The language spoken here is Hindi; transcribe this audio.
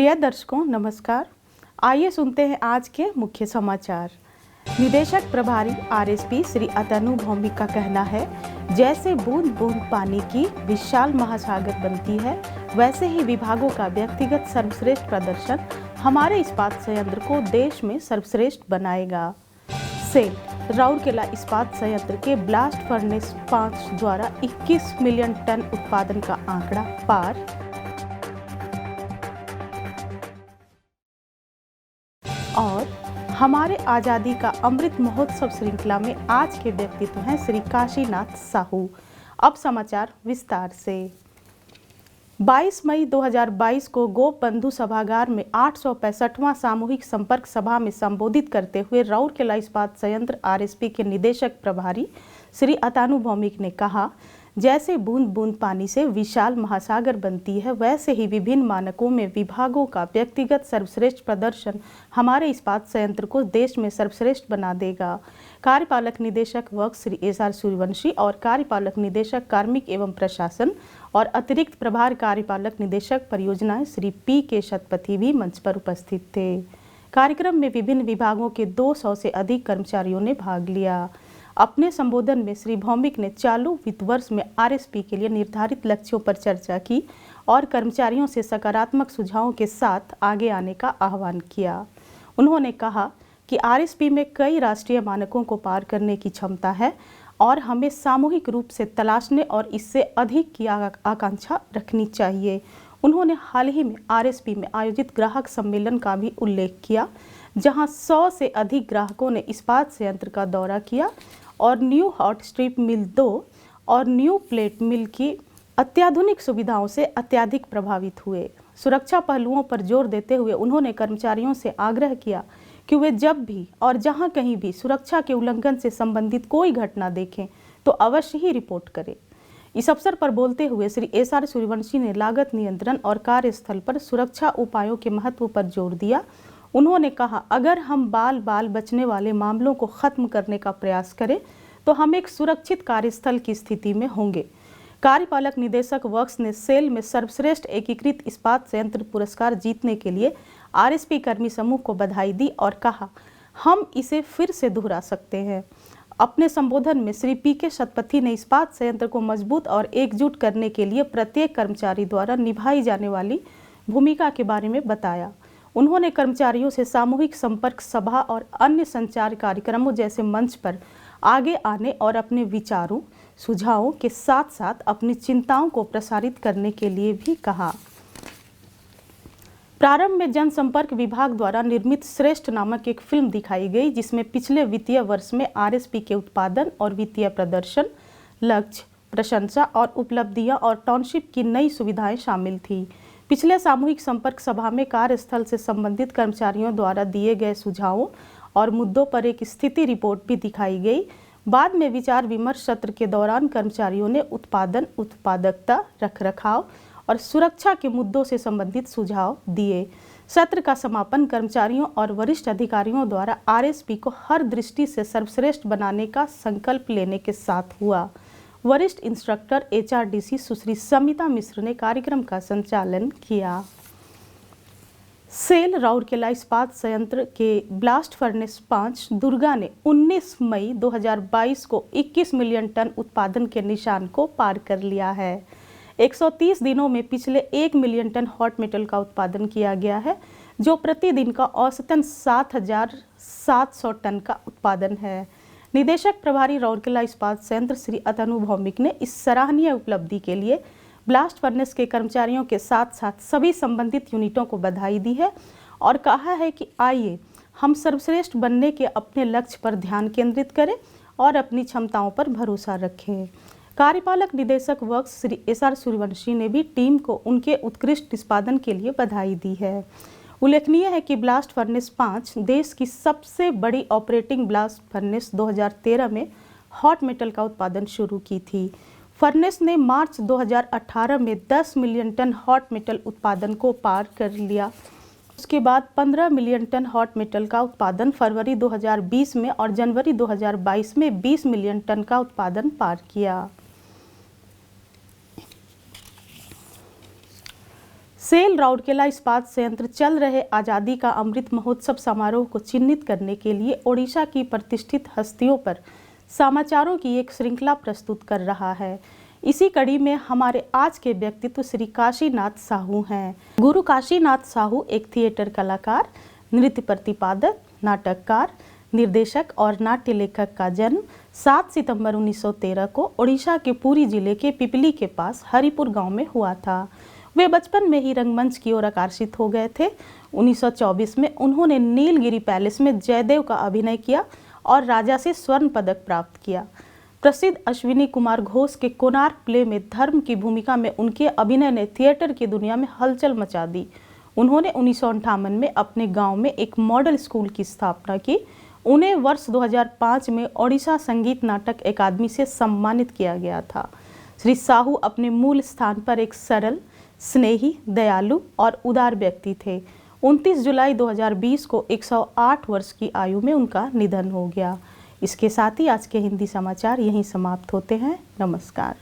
प्रिय दर्शकों नमस्कार। आइए सुनते हैं आज के मुख्य समाचार। निदेशक प्रभारी आरएसपी श्री अतनु भौमिक का कहना है, जैसे बूंद बूंद पानी की विशाल महासागर बनती है, वैसे ही विभागों का व्यक्तिगत सर्वश्रेष्ठ प्रदर्शन हमारे इस्पात संयंत्र को देश में सर्वश्रेष्ठ बनाएगा। सेल राउरकेला इस्पात संयंत्र के ब्लास्ट फर्नेस 5 द्वारा 21 मिलियन टन उत्पादन का आंकड़ा पार। और हमारे आज़ादी का अमृत महोत्सव श्रृंखला में आज के व्यक्तित्व हैं श्री काशीनाथ साहू। अब समाचार विस्तार से। 22 मई 2022 को गोप बंधु सभागार में 865वां सामूहिक संपर्क सभा में संबोधित करते हुए राउरकेला इस्पात संयंत्र आरएसपी के निदेशक प्रभारी श्री अतनु भौमिक ने कहा, जैसे बूंद बूंद पानी से विशाल महासागर बनती है, वैसे ही विभिन्न मानकों में विभागों का व्यक्तिगत सर्वश्रेष्ठ प्रदर्शन हमारे इस्पात संयंत्र को देश में सर्वश्रेष्ठ बना देगा। कार्यपालक निदेशक वर्क श्री एसआर सूर्यवंशी और कार्यपालक निदेशक कार्मिक एवं प्रशासन और अतिरिक्त प्रभार कार्यपालक निदेशक परियोजनाएं श्री पी.के. शतपथी भी मंच पर उपस्थित थे। कार्यक्रम में विभिन्न विभागों के 200 से अधिक कर्मचारियों ने भाग लिया। अपने संबोधन में श्री भौमिक ने चालू वित्त वर्ष में आरएसपी के लिए निर्धारित लक्ष्यों पर चर्चा की और कर्मचारियों से सकारात्मक सुझावों के साथ आगे आने का आह्वान किया। उन्होंने कहा कि आरएसपी में कई राष्ट्रीय मानकों को पार करने की क्षमता है और हमें सामूहिक रूप से तलाशने और इससे अधिक की आकांक्षा रखनी चाहिए। उन्होंने हाल ही में आरएसपी में आयोजित ग्राहक सम्मेलन का भी उल्लेख किया, जहां 100 से अधिक ग्राहकों ने इस्पात संयंत्र का दौरा किया और न्यू हॉट स्ट्रिप मिल 2 और न्यू प्लेट मिल की अत्याधुनिक सुविधाओं से अत्यधिक प्रभावित हुए। सुरक्षा पहलुओं पर जोर देते हुए उन्होंने कर्मचारियों से आग्रह किया कि वे जब भी और जहां कहीं भी सुरक्षा के उल्लंघन से संबंधित कोई घटना देखें तो अवश्य ही रिपोर्ट करें। इस अवसर पर बोलते हुए श्री एसआर सूर्यवंशी ने लागत नियंत्रण और कार्यस्थल पर सुरक्षा उपायों के महत्व पर जोर दिया। उन्होंने कहा, अगर हम बाल बचने वाले मामलों को खत्म करने का प्रयास करें तो हम एक सुरक्षित कार्यस्थल की स्थिति में होंगे। कार्यपालक निदेशक वर्क्स ने सेल में सर्वश्रेष्ठ एकीकृत इस्पात संयंत्र पुरस्कार जीतने के लिए आरएसपी कर्मी समूह को बधाई दी और कहा, हम इसे फिर से दोहरा सकते हैं। अपने संबोधन में श्री पी.के. शतपथी ने इस्पात संयंत्र को मजबूत और एकजुट करने के लिए प्रत्येक कर्मचारी द्वारा निभाई जाने वाली भूमिका के बारे में बताया। उन्होंने कर्मचारियों से सामूहिक संपर्क सभा और अन्य संचार कार्यक्रमों जैसे मंच पर आगे आने और अपने विचारों, सुझावों के साथ साथ अपनी चिंताओं को प्रसारित करने के लिए भी कहा। प्रारंभ में जनसंपर्क विभाग द्वारा निर्मित श्रेष्ठ नामक एक फिल्म दिखाई गई, जिसमें पिछले वित्तीय वर्ष में आरएसपी के उत्पादन और वित्तीय प्रदर्शन, लक्ष्य, प्रशंसा और उपलब्धियां और टाउनशिप की नई सुविधाएं शामिल थी। पिछले सामूहिक संपर्क सभा में कार्यस्थल से संबंधित कर्मचारियों द्वारा दिए गए सुझावों और मुद्दों पर एक स्थिति रिपोर्ट भी दिखाई गई। बाद में विचार विमर्श सत्र के दौरान कर्मचारियों ने उत्पादन, उत्पादकता, रखरखाव और सुरक्षा के मुद्दों से संबंधित सुझाव दिए। सत्र का समापन कर्मचारियों और वरिष्ठ अधिकारियों द्वारा आरएसपी को हर दृष्टि से सर्वश्रेष्ठ बनाने का संकल्प लेने के साथ हुआ। वरिष्ठ इंस्ट्रक्टर एचआरडीसी सुश्री समिता मिश्र ने कार्यक्रम का संचालन किया। सेल राउरकेला इस्पात संयंत्र के ब्लास्ट फर्नेस 5 दुर्गा ने 19 मई 2022 को 21 मिलियन टन उत्पादन के निशान को पार कर लिया है। 130 दिनों में पिछले 1 मिलियन टन हॉट मेटल का उत्पादन किया गया है, जो प्रतिदिन का औसतन 7,700 टन का उत्पादन है। निदेशक प्रभारी राउरकेला इस्पात संयंत्र श्री अतनु भौमिक ने इस सराहनीय उपलब्धि के लिए ब्लास्ट फर्नेस के कर्मचारियों के साथ साथ सभी संबंधित यूनिटों को बधाई दी है और कहा है कि आइए हम सर्वश्रेष्ठ बनने के अपने लक्ष्य पर ध्यान केंद्रित करें और अपनी क्षमताओं पर भरोसा रखें। कार्यपालक निदेशक वर्क्स श्री एसआर सूर्यवंशी ने भी टीम को उनके उत्कृष्ट निष्पादन के लिए बधाई दी है। उल्लेखनीय है कि ब्लास्ट फर्नेस 5 देश की सबसे बड़ी ऑपरेटिंग ब्लास्ट फर्नेस 2013 में हॉट मेटल का उत्पादन शुरू की थी। फर्नेस ने मार्च 2018 में 10 मिलियन टन हॉट मेटल उत्पादन को पार कर लिया। उसके बाद 15 मिलियन टन हॉट मेटल का उत्पादन फरवरी 2020 में और जनवरी 2022 में 20 मिलियन टन का उत्पादन पार किया। सेल राउरकेला इस्पात संयंत्र चल रहे आज़ादी का अमृत महोत्सव समारोह को चिन्हित करने के लिए ओडिशा की प्रतिष्ठित हस्तियों पर समाचारों की एक श्रृंखला प्रस्तुत कर रहा है। इसी कड़ी में हमारे आज के व्यक्तित्व श्री काशीनाथ साहू हैं। गुरु काशीनाथ साहू एक थिएटर कलाकार, नृत्य प्रतिपादक, नाटककार, निर्देशक और नाट्य लेखक का जन्म 7 सितंबर 1913 को ओडिशा के पुरी जिले के पिपली के पास हरिपुर गांव में हुआ था। वे बचपन में ही रंगमंच की ओर आकर्षित हो गए थे। 1924 में उन्होंने नीलगिरी पैलेस में जयदेव का अभिनय किया और राजा से स्वर्ण पदक प्राप्त किया। प्रसिद्ध अश्विनी कुमार घोष के कोणार्क प्ले में धर्म की भूमिका में उनके अभिनय ने थिएटर की दुनिया में हलचल मचा दी। उन्होंने 1958 में अपने गांव में एक मॉडल स्कूल की स्थापना की। उन्हें वर्ष 2005 में ओडिशा संगीत नाटक अकादमी से सम्मानित किया गया था। श्री साहू अपने मूल स्थान पर एक सरल, स्नेही, दयालु और उदार व्यक्ति थे। 29 जुलाई 2020 को 108 वर्ष की आयु में उनका निधन हो गया। इसके साथ ही आज के हिंदी समाचार यहीं समाप्त होते हैं। नमस्कार।